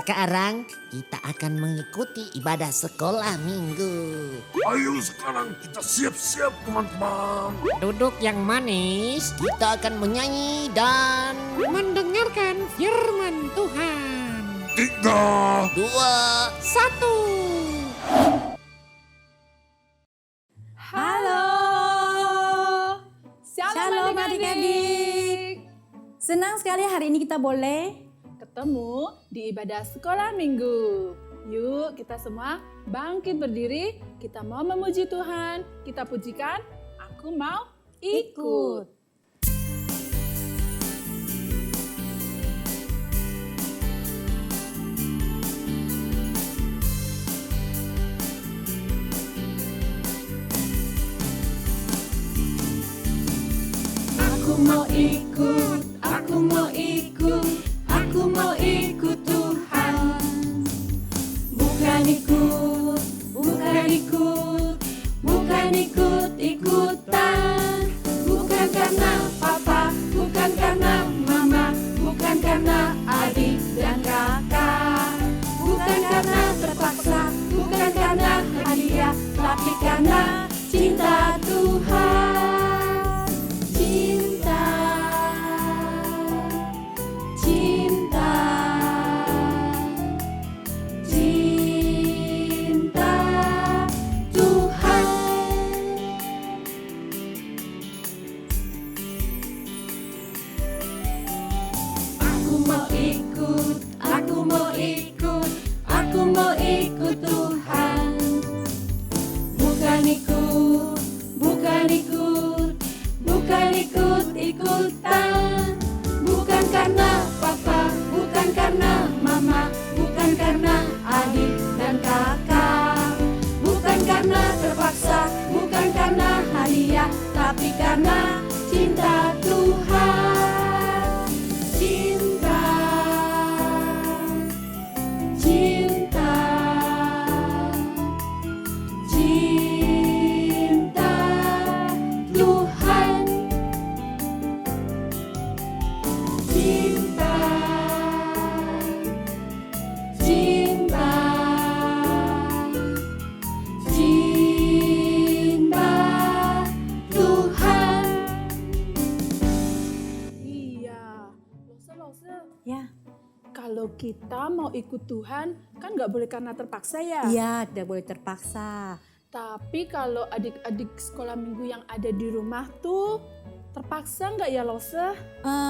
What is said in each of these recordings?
Sekarang kita akan mengikuti ibadah sekolah minggu. Ayo sekarang kita siap-siap teman-teman. Duduk yang manis, kita akan menyanyi dan mendengarkan firman Tuhan. 3, 2, 1. Halo, Shalom adik-adik. Senang sekali hari ini kita boleh Ketemu di ibadah sekolah minggu. Yuk kita semua bangkit berdiri. Kita mau memuji Tuhan. Kita pujikan, aku mau ikut. Aku mau ikut, aku mau ikut, aku mau ikut Tuhan. Bukan ikut, bukan ikut, bukan ikut-ikutan. Bukan karena papa, bukan karena mama, bukan karena adik dan kakak. Bukan karena terpaksa, bukan karena hadiah, tapi karena cinta Tuhan. Cinta, cinta, cinta Tuhan. Aku mau ikut, aku mau ikut, aku mau ikut Tuhan. Bukan ikut, bukan ikut, bukan ikut-ikutan. Bukan karena papa, bukan karena mama, bukan karena adik dan kakak. Bukan karena terpaksa, bukan karena hadiah, tapi karena cinta Tuhan. Cinta, cinta, cinta Tuhan. Cinta, cinta, cinta Tuhan. Iya, Lose. ya. Kalau kita mau ikut Tuhan, kan nggak boleh karena terpaksa ya? Iya, tidak boleh terpaksa. Tapi kalau adik-adik sekolah minggu yang ada di rumah tuh, terpaksa nggak ya Lose?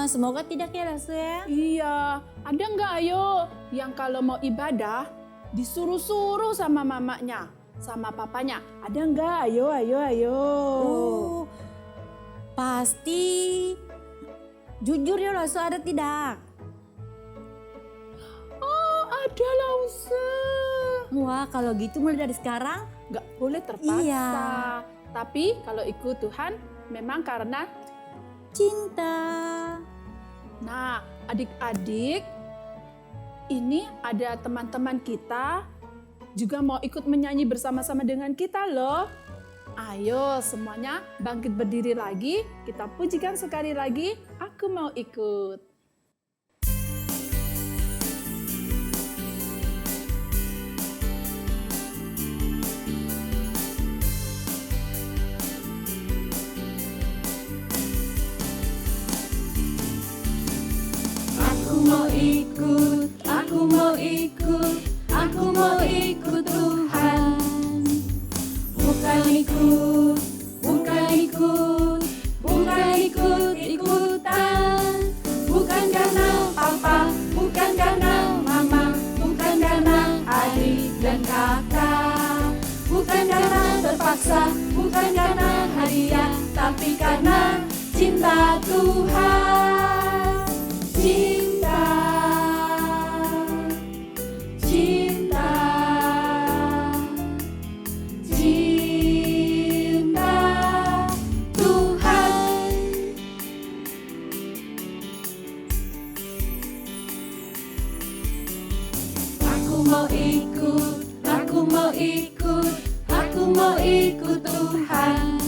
Semoga tidak ya Rasul ya. Iya, ada nggak ayo yang kalau mau ibadah disuruh-suruh sama mamanya, sama papanya? Ada nggak? Ayo. Pasti jujur ya Rasul, ada tidak? Oh, ada Lause. Wah, kalau gitu mulai dari sekarang Nggak boleh terpaksa. Iya. Tapi kalau ikut Tuhan memang karena cinta. Nah, adik-adik, ini ada teman-teman kita juga mau ikut menyanyi bersama-sama dengan kita loh. Ayo semuanya bangkit berdiri lagi, kita pujikan sekali lagi, aku mau ikut. Aku mau ikut, aku mau ikut, aku mau ikut Tuhan. Bukan ikut, bukan ikut, bukan ikut-ikutan. Bukan karena papa, bukan karena mama, bukan karena adik dan kakak. Bukan karena terpaksa, bukan karena hadiah, tapi karena cinta Tuhan. Cinta, cinta, cinta Tuhan. Aku mau ikut, aku mau ikut, aku mau ikut Tuhan.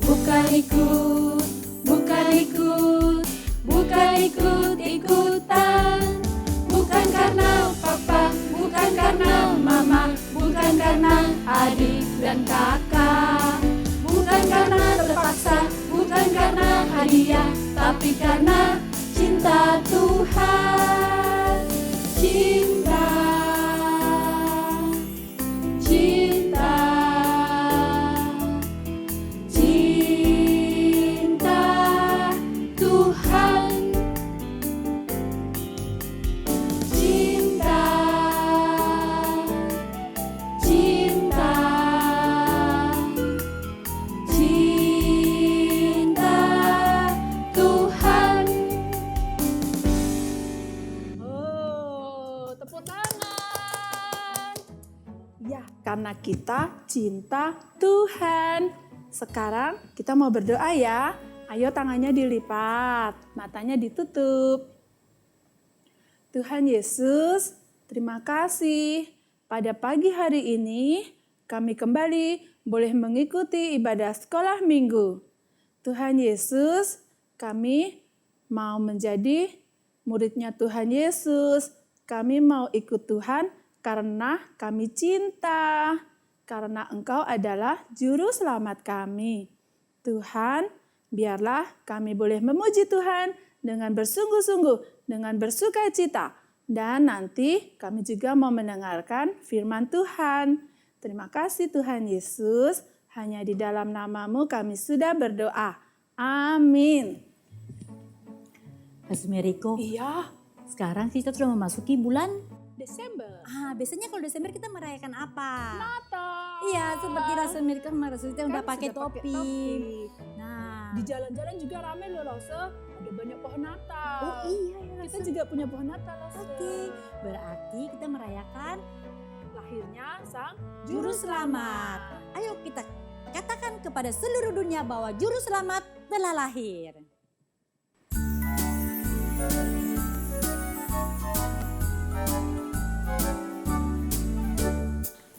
Bukan ikut, bukan ikut, bukan ikut-ikutan. Bukan karena bukan karena adik dan kakak, bukan karena terpaksa, bukan karena hadiah, tapi karena cinta Tuhan. Cinta, cinta, cinta Tuhan. Cinta, cinta, cinta Tuhan. Oh, tepuk tangan. Ya, karena kita cinta Tuhan. Sekarang kita mau berdoa ya. Ayo tangannya dilipat, matanya ditutup. Tuhan Yesus, terima kasih. Pada pagi hari ini, kami kembali boleh mengikuti ibadah sekolah minggu. Tuhan Yesus, kami mau menjadi muridnya Tuhan Yesus. Kami mau ikut Tuhan karena kami cinta. Karena Engkau adalah juru selamat kami. Tuhan, biarlah kami boleh memuji Tuhan dengan bersungguh-sungguh, dengan bersuka cita. Dan nanti kami juga mau mendengarkan firman Tuhan. Terima kasih Tuhan Yesus, hanya di dalam nama-Mu kami sudah berdoa. Amin. Pastor Meriko, Iya, sekarang kita sudah memasuki bulan. Desember. Biasanya kalau Desember kita merayakan apa? Natal. Iya, seperti Rasul Meriko kemarin Rasul yang Kan udah pakai sudah topi. Nah, Di jalan-jalan juga ramai loh, Lose. Ada banyak pohon Natal. oh iya ya Kita Rasul. juga punya pohon Natal, Lose. Oke, berarti kita merayakan Lahirnya Sang Juru Selamat. Ayo kita katakan kepada seluruh dunia bahwa Juru Selamat telah lahir.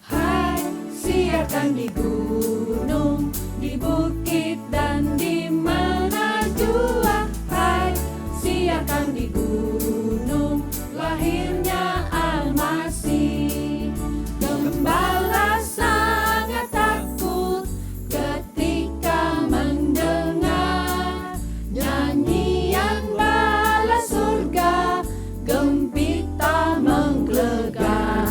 Hai, siarkan di gunung, di bukit dan di mana jua. Hai, siarkan di gunung, lahirnya Almasih. Gembala sangat takut ketika mendengar nyanyian bala surga, gempita menggelegar.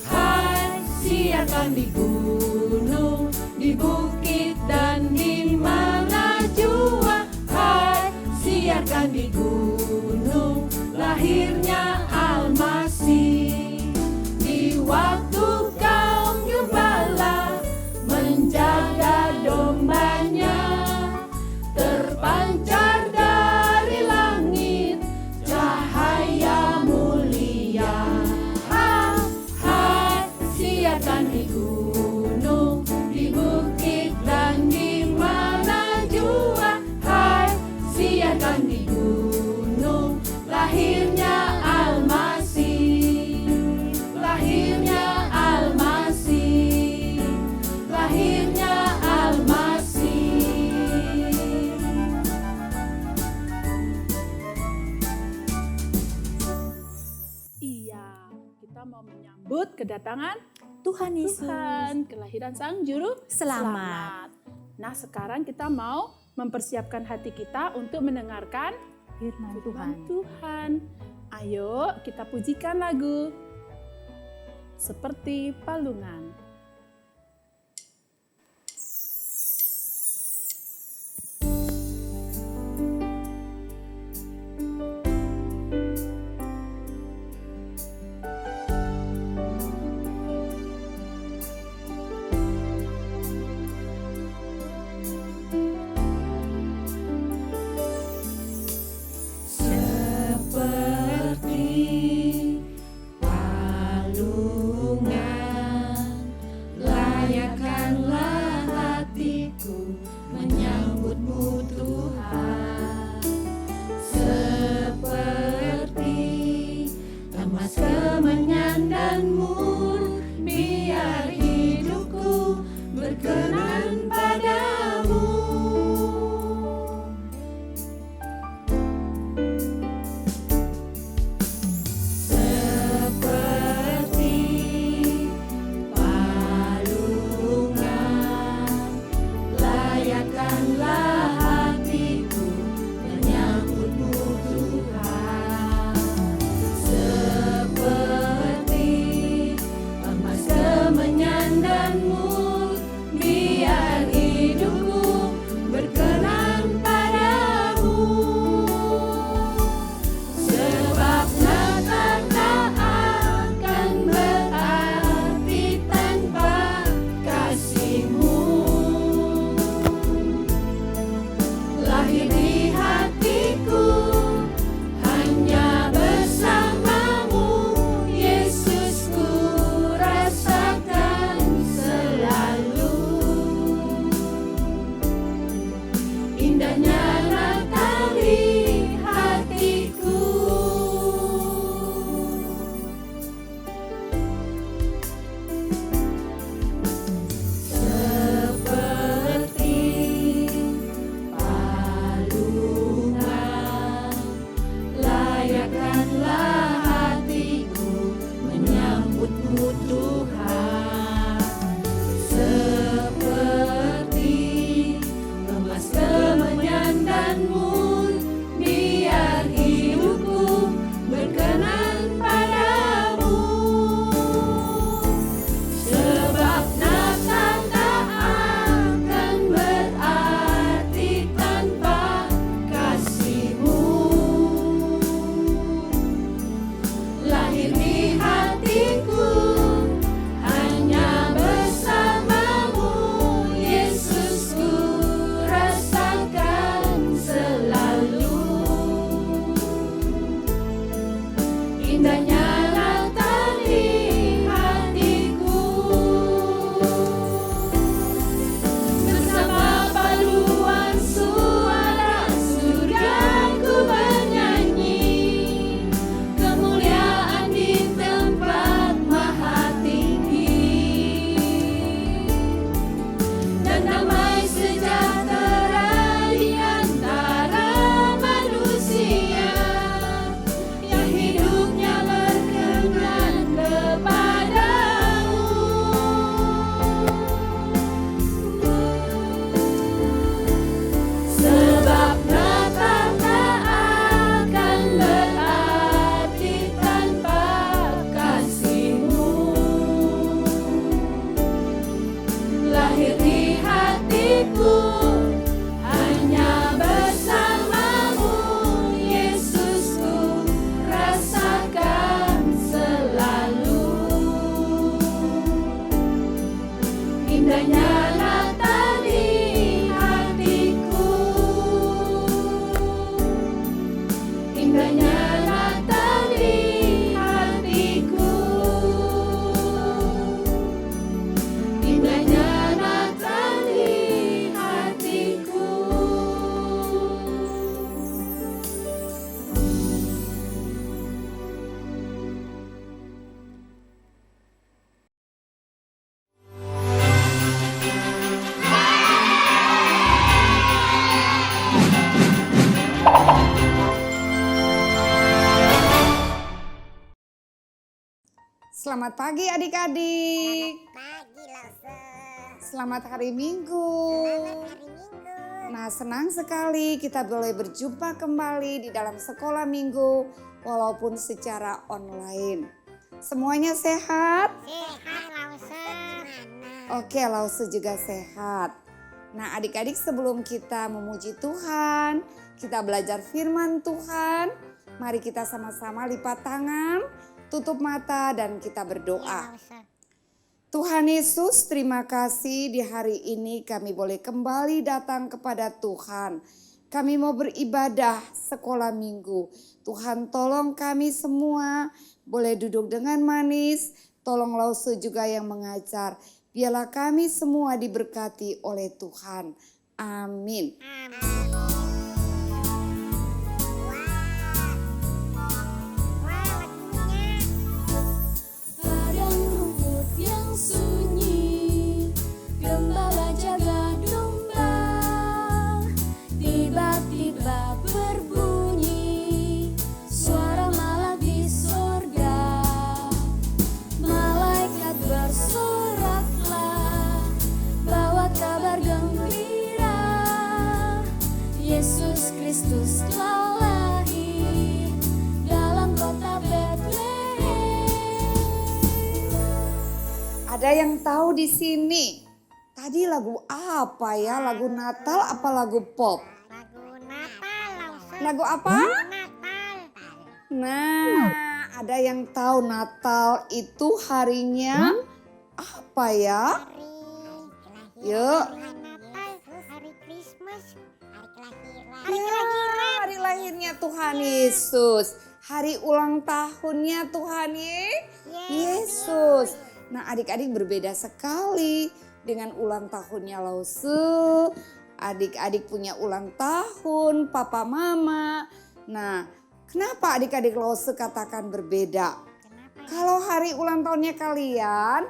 Hai, siarkan di gunung, di bukit dan di mana jua. Hai, siarkan di gunung, lahirnya Almasih. Di waktu kaum gembala menjaga dombanya, terpancar dari langit cahaya mulia. Hai, siarkan di gunung, di bukit dan di mana jua. Hai, siarkan di gunung, lahirnya Almasih. Lahirnya Almasih. Lahirnya Almasih. Iya, kita mau menyambut kedatangan Tuhan Yesus. Tuhan, kelahiran Sang Juru Selamat. Nah, sekarang kita mau mempersiapkan hati kita untuk mendengarkan Firman Tuhan. firman Tuhan. Ayo kita pujikan lagu Seperti Palungan. Seperti palungan Layakanlah hatiku menyambutmu Tuhan, seperti emas kemenyan dan mur, biar hidupku berkenan padamu. Sebab Natal tak akan berarti tanpa kasih-Mu. Lahir di hatiku hanya bersama-Mu, Yesus, ku rasakan selalu. Indahnya Natal di hatiku. Seperti palungan, layakanlah hatiku menyambutmu Tuhan, seperti emas kemenyan dan mur, biar hidupku berkenan padamu. Sebab Natal tak akan berarti tanpa kasih-Mu. Lahir di hatiku hanya bersama-Mu, Yesus, ku rasakan selalu. Indahnya Natal di hatiku. Bersama paduan suara surga ku bernyanyi, kemuliaan di tempat maha tinggi, dan damai sejahtera di antara manusia yang hidupnya berkenan kepadamu. Sebab Natal tak akan berarti tanpa kasih-Mu. Lahir di hatiku hanya bersama-Mu, Yesus, ku rasakan selalu. Indahnya Natal di hatiku. Indahnya Natal di hatiku. Indahnya Natal di hatiku. Selamat pagi adik-adik. Pagi Lause. Selamat hari Minggu. Nah, senang sekali kita boleh berjumpa kembali di dalam sekolah minggu walaupun secara online. Semuanya sehat? Sehat Lause. Oke, Lause juga sehat. Nah, adik-adik, sebelum kita memuji Tuhan, kita belajar firman Tuhan, mari kita sama-sama lipat tangan, tutup mata, dan kita berdoa. Tuhan Yesus, terima kasih di hari ini kami boleh kembali datang kepada Tuhan. Kami mau beribadah sekolah minggu. Tuhan, tolong kami semua boleh duduk dengan manis. Tolong Lause juga yang mengajar. Biarlah kami semua diberkati oleh Tuhan. Amin. Padang rumput yang sunyi, gembala jaga domba, tiba-tiba berbunyi suara malak di sorga. Malaikat bersoraklah, bawa kabar gembira, Kristus telah lahir dalam kota Bethlehem. Ada yang tahu di sini? Tadi lagu apa ya? Lagu Natal apa lagu pop? Lagu apa? Nah, ada yang tahu Natal itu harinya apa ya? Yuk. Ya, hari lahirnya Tuhan Yesus. Hari ulang tahunnya Tuhan Yesus. Nah, adik-adik berbeda sekali dengan ulang tahunnya Lause. Adik-adik punya ulang tahun, papa mama. Nah, kenapa adik-adik Lause katakan berbeda? Kalau hari ulang tahunnya kalian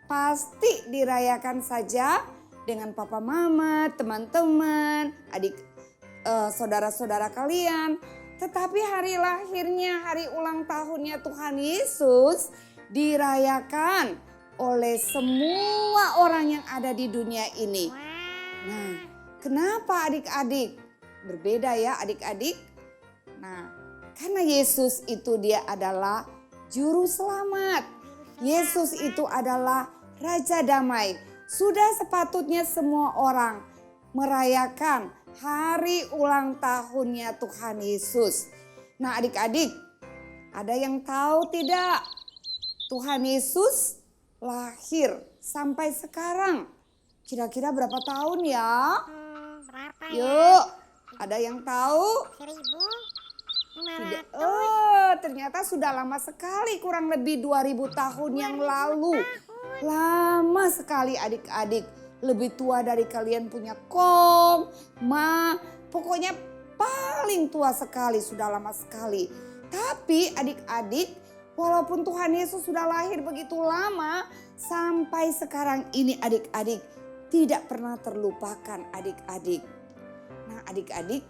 pasti dirayakan saja dengan papa mama, teman-teman, adik saudara-saudara kalian. Tetapi hari lahirnya, hari ulang tahunnya Tuhan Yesus dirayakan oleh semua orang yang ada di dunia ini. Nah, kenapa adik-adik? Berbeda ya adik-adik? Nah, karena Yesus itu dia adalah juru selamat. Yesus itu adalah Raja Damai. Sudah sepatutnya semua orang merayakan hari ulang tahunnya Tuhan Yesus. Nah adik-adik, ada yang tahu tidak? Tuhan Yesus lahir sampai sekarang. Kira-kira berapa tahun ya? Berapa Yuk, ada yang tahu? 1.500. Tidak. Ternyata sudah lama sekali, kurang lebih 2000 tahun yang lalu. Lama sekali adik-adik. Lebih tua dari kalian punya Kong, Ma. Pokoknya paling tua sekali, sudah lama sekali. Tapi adik-adik, walaupun Tuhan Yesus sudah lahir begitu lama, sampai sekarang ini adik-adik tidak pernah terlupakan adik-adik. Nah adik-adik,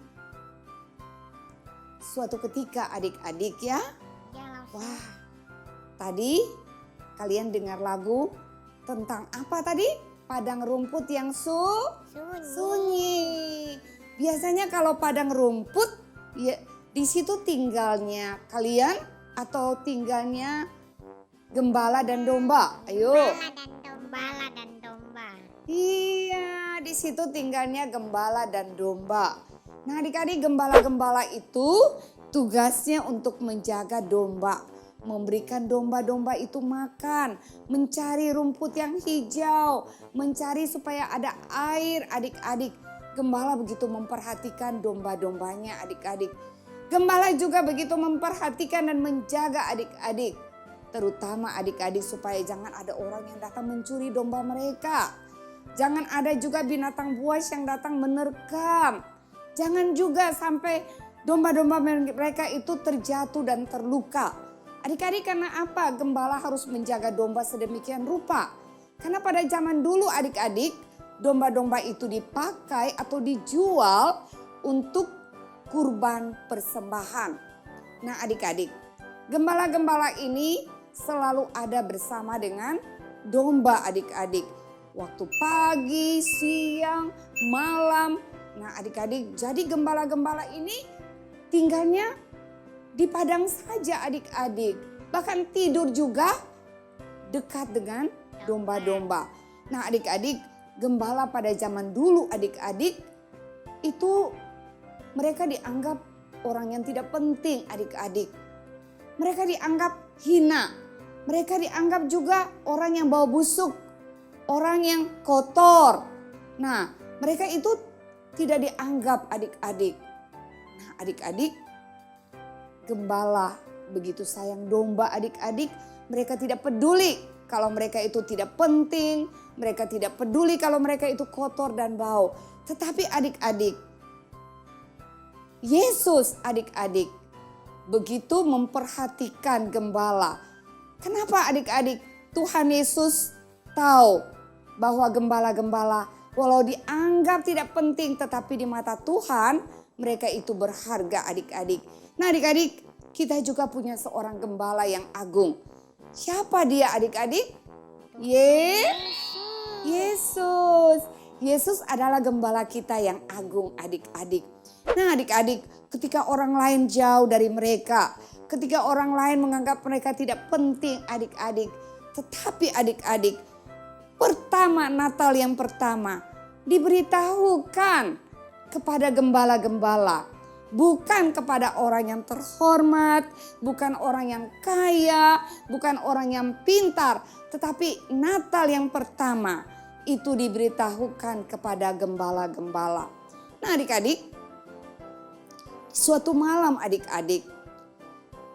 suatu ketika adik-adik ya, wah tadi kalian dengar lagu tentang apa tadi? Padang rumput yang sunyi. Biasanya kalau padang rumput ya di situ tinggalnya kalian atau tinggalnya gembala dan domba? Ayo. Gembala dan domba. Iya, di situ tinggalnya gembala dan domba. Nah, adik-adik gembala-gembala itu tugasnya untuk menjaga domba. Memberikan domba-domba itu makan, mencari rumput yang hijau, mencari supaya ada air adik-adik. Gembala begitu memperhatikan domba-dombanya adik-adik. Gembala juga begitu memperhatikan dan menjaga adik-adik. Terutama adik-adik supaya jangan ada orang yang datang mencuri domba mereka. Jangan ada juga binatang buas yang datang menerkam. Jangan juga sampai domba-domba mereka itu terjatuh dan terluka. Adik-adik karena apa? Gembala harus menjaga domba sedemikian rupa. Karena pada zaman dulu adik-adik, domba-domba itu dipakai atau dijual untuk kurban persembahan. Nah adik-adik, gembala-gembala ini selalu ada bersama dengan domba adik-adik. Waktu pagi, siang, malam. Nah adik-adik, jadi gembala-gembala ini tinggalnya di padang saja adik-adik. Bahkan tidur juga dekat dengan domba-domba. Nah adik-adik, gembala pada zaman dulu adik-adik itu mereka dianggap orang yang tidak penting adik-adik. Mereka dianggap hina. Mereka dianggap juga orang yang bau busuk. Orang yang kotor. Nah mereka itu tidak dianggap adik-adik. Nah adik-adik, gembala begitu sayang domba adik-adik, mereka tidak peduli kalau mereka itu tidak penting, mereka tidak peduli kalau mereka itu kotor dan bau. Tetapi adik-adik, Yesus adik-adik begitu memperhatikan gembala. Kenapa adik-adik? Tuhan Yesus tahu bahwa gembala-gembala walau dianggap tidak penting tetapi di mata Tuhan mereka itu berharga adik-adik. Nah adik-adik, kita juga punya seorang gembala yang agung. Siapa dia adik-adik? Yesus. Yesus adalah gembala kita yang agung adik-adik. Nah adik-adik, ketika orang lain jauh dari mereka, ketika orang lain menganggap mereka tidak penting adik-adik. Tetapi adik-adik, pertama Natal yang pertama diberitahukan kepada gembala-gembala. Bukan kepada orang yang terhormat, bukan orang yang kaya, bukan orang yang pintar. Tetapi Natal yang pertama itu diberitahukan kepada gembala-gembala. Nah adik-adik, suatu malam adik-adik,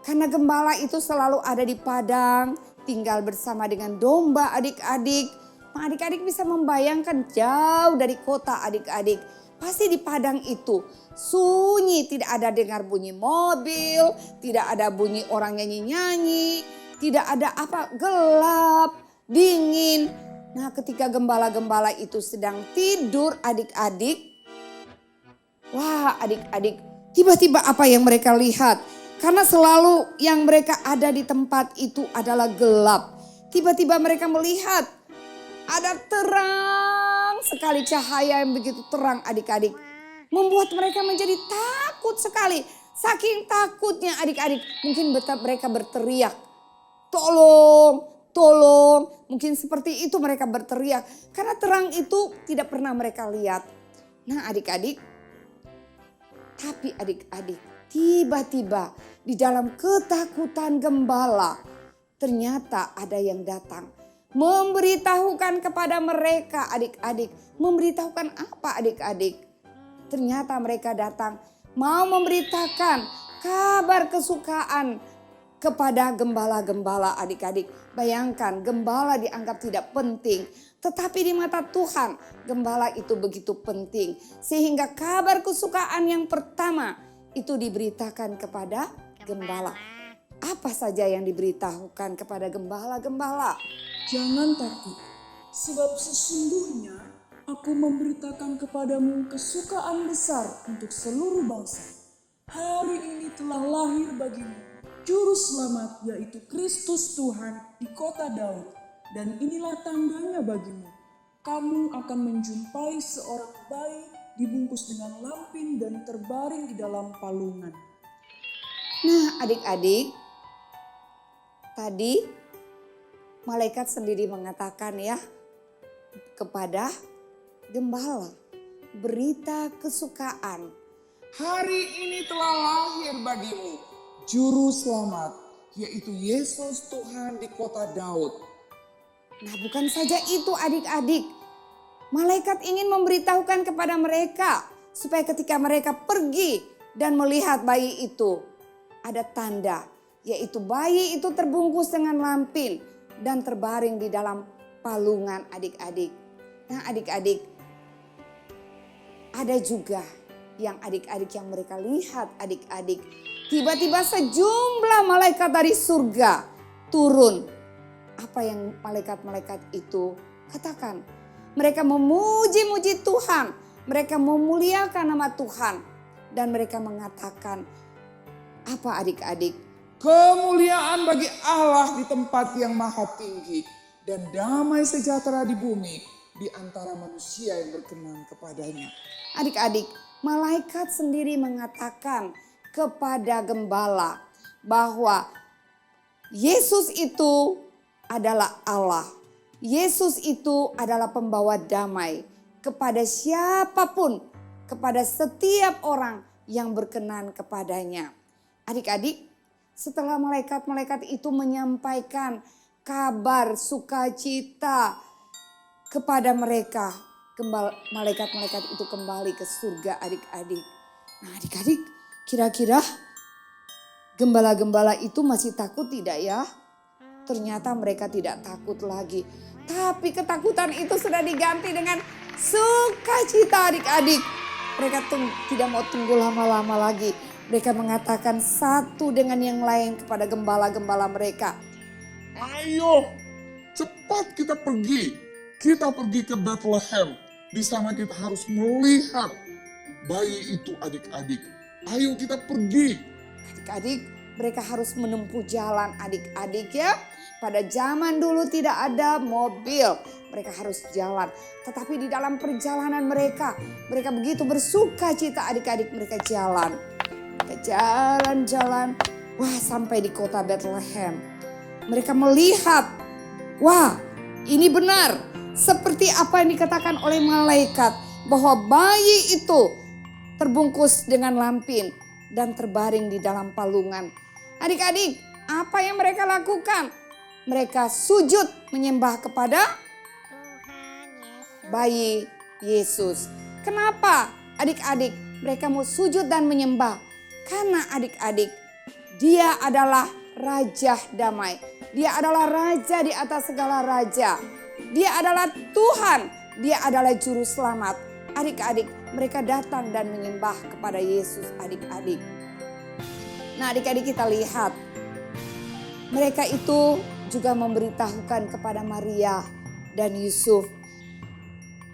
karena gembala itu selalu ada di padang, tinggal bersama dengan domba adik-adik. Nah, adik-adik bisa membayangkan jauh dari kota adik-adik. Pasti di padang itu sunyi, tidak ada dengar bunyi mobil, tidak ada bunyi orang nyanyi-nyanyi, tidak ada apa, gelap, dingin. Nah ketika gembala-gembala itu sedang tidur adik-adik, wah adik-adik, tiba-tiba apa yang mereka lihat? Karena selalu yang mereka ada di tempat itu adalah gelap. Tiba-tiba mereka melihat ada terang sekali, cahaya yang begitu terang adik-adik. Membuat mereka menjadi takut sekali. Saking takutnya adik-adik, mungkin mereka berteriak, tolong, tolong. Mungkin seperti itu mereka berteriak. Karena terang itu tidak pernah mereka lihat. Nah adik-adik, tapi adik-adik, tiba-tiba di dalam ketakutan gembala, ternyata ada yang datang. Memberitahukan kepada mereka adik-adik. Memberitahukan apa adik-adik? Ternyata mereka datang mau memberitakan kabar kesukaan kepada gembala-gembala adik-adik. Bayangkan gembala dianggap tidak penting. Tetapi di mata Tuhan gembala itu begitu penting. Sehingga kabar kesukaan yang pertama itu diberitakan kepada gembala. Apa saja yang diberitahukan kepada gembala-gembala? Jangan takut, sebab sesungguhnya aku memberitakan kepadamu kesukaan besar untuk seluruh bangsa. Hari ini telah lahir bagimu Juru Selamat, yaitu Kristus Tuhan di kota Daud. Dan inilah tandanya bagimu. Kamu akan menjumpai seorang bayi dibungkus dengan lampin dan terbaring di dalam palungan. Nah adik-adik, tadi malaikat sendiri mengatakan ya kepada gembala, berita kesukaan. Hari ini telah lahir bagimu Juru Selamat, yaitu Yesus Tuhan di kota Daud. Nah bukan saja itu adik-adik, malaikat ingin memberitahukan kepada mereka supaya ketika mereka pergi dan melihat bayi itu ada tanda, yaitu bayi itu terbungkus dengan lampin dan terbaring di dalam palungan adik-adik. Nah adik-adik, ada juga yang adik-adik yang mereka lihat adik-adik. Tiba-tiba sejumlah malaikat dari surga turun. Apa yang malaikat-malaikat itu katakan? Mereka memuji-muji Tuhan. Mereka memuliakan nama Tuhan. Dan mereka mengatakan, apa adik-adik? Kemuliaan bagi Allah di tempat yang maha tinggi. Dan damai sejahtera di bumi di antara manusia yang berkenan kepadanya. Adik-adik, malaikat sendiri mengatakan kepada gembala bahwa Yesus itu adalah Allah. Yesus itu adalah pembawa damai kepada siapapun, kepada setiap orang yang berkenan kepadanya. Adik-adik, setelah malaikat-malaikat itu menyampaikan kabar sukacita kepada mereka, malaikat-malaikat itu kembali ke surga adik-adik. Nah adik-adik, kira-kira gembala-gembala itu masih takut tidak ya? Ternyata mereka tidak takut lagi. Tapi ketakutan itu sudah diganti dengan sukacita adik-adik. Mereka tidak mau tunggu lama-lama lagi. Mereka mengatakan satu dengan yang lain kepada gembala-gembala mereka. Ayo, cepat kita pergi. Kita pergi ke Bethlehem. Di sana kita harus melihat bayi itu adik-adik. Ayo kita pergi. Adik-adik, Mereka harus menempuh jalan adik-adik ya. Pada zaman dulu tidak ada mobil, mereka harus jalan. Tetapi di dalam perjalanan mereka begitu bersuka cita adik-adik mereka jalan. Jalan-jalan, wah sampai di kota Bethlehem. Mereka melihat, wah ini benar seperti apa yang dikatakan oleh malaikat. Bahwa bayi itu terbungkus dengan lampin dan terbaring di dalam palungan. Adik-adik, apa yang mereka lakukan? Mereka sujud menyembah kepada Tuhan Yesus. bayi Yesus. Kenapa adik-adik mereka mau sujud dan menyembah? Karena adik-adik dia adalah Raja Damai. Dia adalah Raja di atas segala raja. Dia adalah Tuhan. Dia adalah Juru Selamat. Adik-adik mereka datang dan menyembah kepada Yesus adik-adik. Nah adik-adik kita lihat. Mereka itu juga memberitahukan kepada Maria dan Yusuf.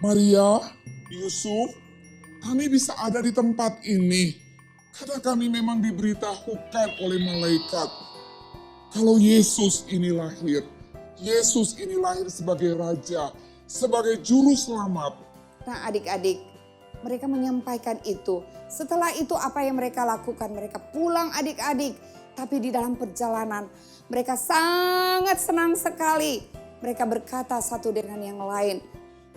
Maria, Yusuf, kami bisa ada di tempat ini karena kami memang diberitahukan oleh malaikat kalau Yesus ini lahir. Yesus ini lahir sebagai Raja, sebagai Juru Selamat. Nah adik-adik, mereka menyampaikan itu. Setelah itu apa yang mereka lakukan? Mereka pulang adik-adik. Tapi di dalam perjalanan mereka sangat senang sekali. Mereka berkata satu dengan yang lain.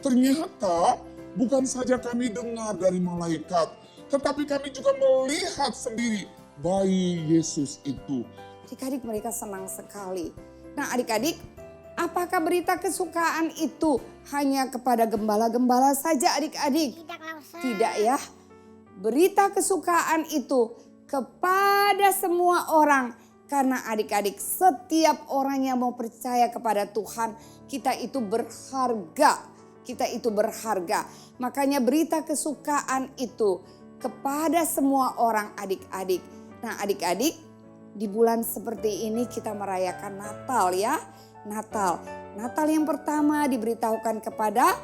Ternyata bukan saja kami dengar dari malaikat, tetapi kami juga melihat sendiri bayi Yesus itu. Adik-adik mereka senang sekali. Nah adik-adik, apakah berita kesukaan itu hanya kepada gembala-gembala saja adik-adik? Tidak Lause. Tidak ya. Berita kesukaan itu kepada semua orang. Karena adik-adik setiap orang yang mau percaya kepada Tuhan, kita itu berharga. Kita itu berharga. Makanya berita kesukaan itu kepada semua orang adik-adik. Nah adik-adik, di bulan seperti ini kita merayakan Natal ya. Natal yang pertama diberitahukan kepada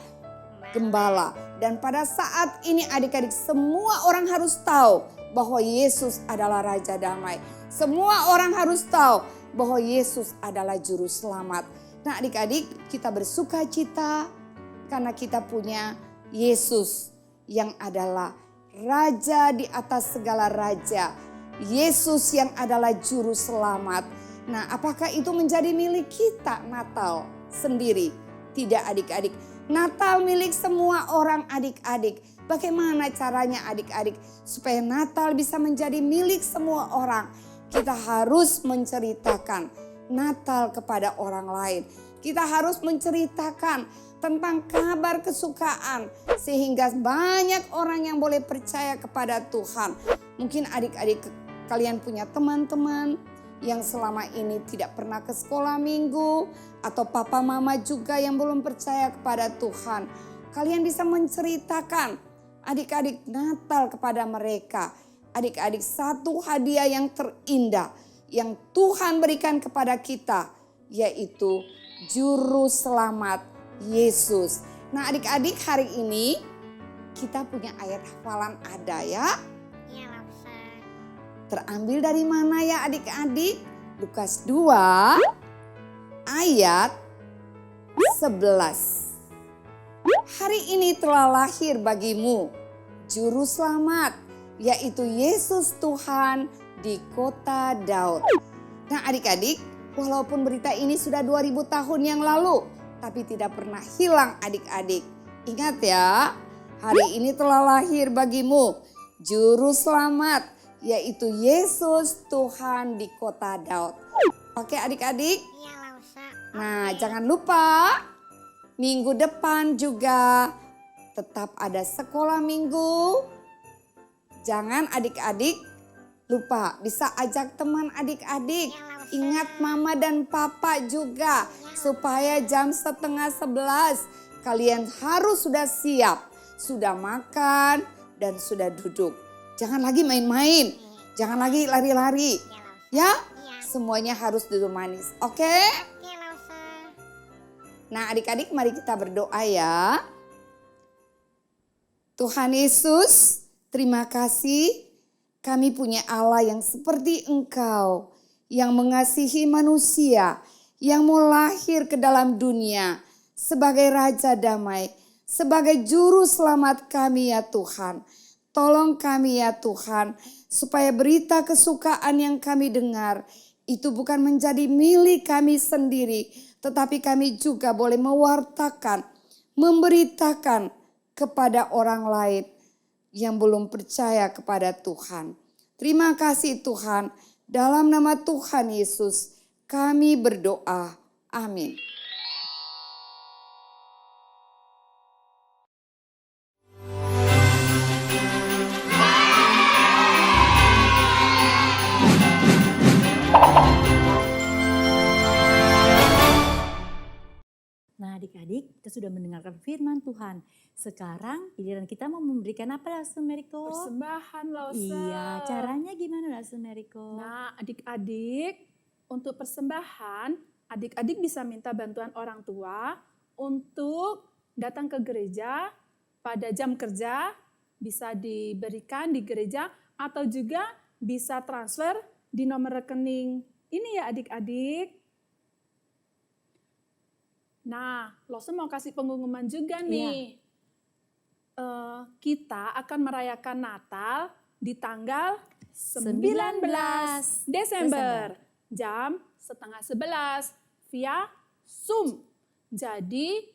gembala. Dan pada saat ini adik-adik semua orang harus tahu bahwa Yesus adalah Raja Damai. Semua orang harus tahu bahwa Yesus adalah Juru Selamat. Nah adik-adik kita bersuka cita karena kita punya Yesus yang adalah Raja di atas segala raja. Yesus yang adalah Juru Selamat. Nah apakah itu menjadi milik kita Natal sendiri? Tidak adik-adik. Natal milik semua orang adik-adik. Bagaimana caranya adik-adik supaya Natal bisa menjadi milik semua orang? Kita harus menceritakan Natal kepada orang lain. Kita harus menceritakan tentang kabar kesukaan sehingga banyak orang yang boleh percaya kepada Tuhan. Mungkin adik-adik kalian punya teman-teman yang selama ini tidak pernah ke sekolah minggu atau papa mama juga yang belum percaya kepada Tuhan. Kalian bisa menceritakan adik-adik Natal kepada mereka. Adik-adik satu hadiah yang terindah yang Tuhan berikan kepada kita yaitu Juru Selamat Yesus. Nah adik-adik hari ini kita punya ayat hafalan ada ya. Iya Lause. Terambil dari mana ya adik-adik? Lukas 2 ayat 11. Hari ini telah lahir bagimu Juru Selamat yaitu Yesus Tuhan di kota Daud. Nah adik-adik, walaupun berita ini sudah 2000 tahun yang lalu, tapi tidak pernah hilang adik-adik. Ingat ya, hari ini telah lahir bagimu Juru Selamat, yaitu Yesus Tuhan di kota Daud. Oke adik-adik? Iya Lause. Nah jangan lupa, minggu depan juga tetap ada sekolah minggu. Jangan adik-adik lupa, bisa ajak teman adik-adik. Ingat mama dan papa juga. Supaya jam 10:30 kalian harus sudah siap. Sudah makan dan sudah duduk. Jangan lagi main-main. Jangan lagi lari-lari. Ya, semuanya harus duduk manis. Oke? Oke Lause. Nah adik-adik mari kita berdoa ya. Tuhan Yesus, terima kasih kami punya Allah yang seperti Engkau. yang mengasihi manusia, yang mau lahir ke dalam dunia sebagai Raja Damai, sebagai Juru Selamat kami ya Tuhan. Tolong kami ya Tuhan, supaya berita kesukaan yang kami dengar itu bukan menjadi milik kami sendiri, tetapi kami juga boleh mewartakan, memberitakan kepada orang lain yang belum percaya kepada Tuhan. Terima kasih Tuhan, dalam nama Tuhan Yesus kami berdoa. Amin. Nah adik-adik, kita sudah mendengarkan firman Tuhan. Sekarang giliran kita mau memberikan apa Laksum Meriko? Persembahan Lause. Iya, caranya gimana Laksum Meriko? Nah, adik-adik, untuk persembahan, adik-adik bisa minta bantuan orang tua untuk datang ke gereja pada jam kerja, bisa diberikan di gereja atau juga bisa transfer di nomor rekening ini ya adik-adik. Nah, Lause mau kasih pengumuman juga nih. Kita akan merayakan Natal di tanggal 19 Desember. Jam 10:30 via Zoom. Jadi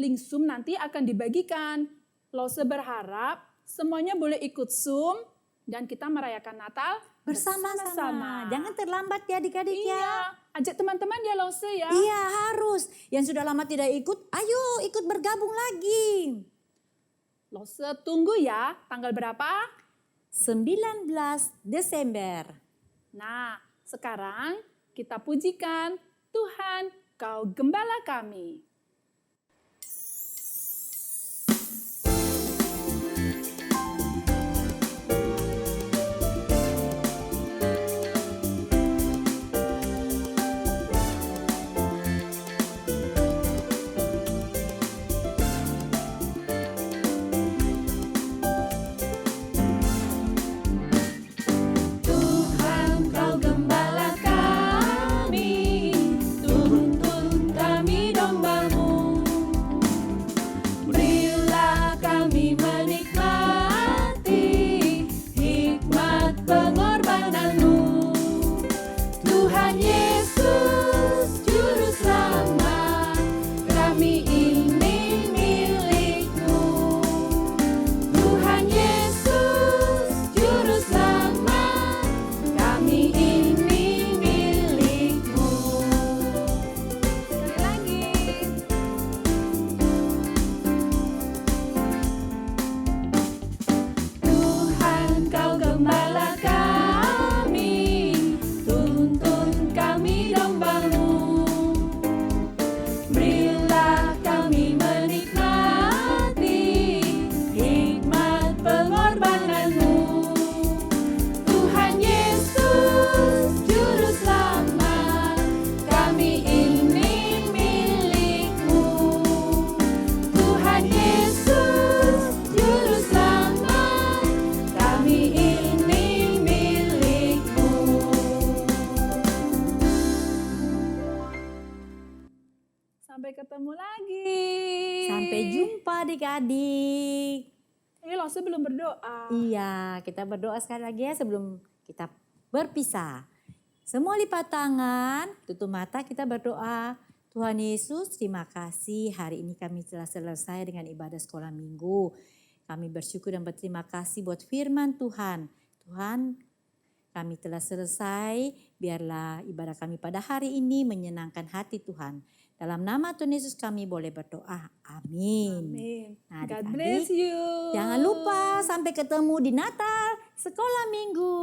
link Zoom nanti akan dibagikan. Lause berharap semuanya boleh ikut Zoom dan kita merayakan Natal Bersama-sama. Jangan terlambat ya adik-adik ya. Iya, ajak teman-teman ya Lause ya. Iya harus. Yang sudah lama tidak ikut, ayo ikut bergabung lagi. Lause tunggu ya, tanggal berapa? 19 Desember. Nah, sekarang kita pujikan Tuhan, Kau Gembala kami. Tuhan kau gembala kami, tuntun kami domba-Mu. Berilah kami menikmati hikmat pengorbanan-Mu. Tuhan Yesus Juru Selamat, kami ini milik-Mu. Tuhan Yesus Juru Selamat, kami ini milik-Mu. Sekali lagi. Tuhan kau gembala kami, tuntun kami domba-Mu. Berilah kami menikmati hikmat pengorbanan-Mu. Tuhan Yesus Juru Selamat, kami ini milik-Mu. Tuhan Yesus Juru Selamat, kami ini milik-Mu. Sampai ketemu lagi. Sampai jumpa adik-adik. Lause belum berdoa. Iya, kita berdoa sekali lagi ya sebelum kita berpisah. Semua lipat tangan, tutup mata, kita berdoa. Tuhan Yesus, terima kasih hari ini kami telah selesai dengan ibadah sekolah minggu. Kami bersyukur dan berterima kasih buat firman Tuhan. Tuhan, kami telah selesai, biarlah ibadah kami pada hari ini menyenangkan hati Tuhan. Dalam nama Tuhan Yesus kami boleh berdoa. Amin. Amin. Nah, God adik-adik, bless you. jangan lupa sampai ketemu di Natal Sekolah Minggu.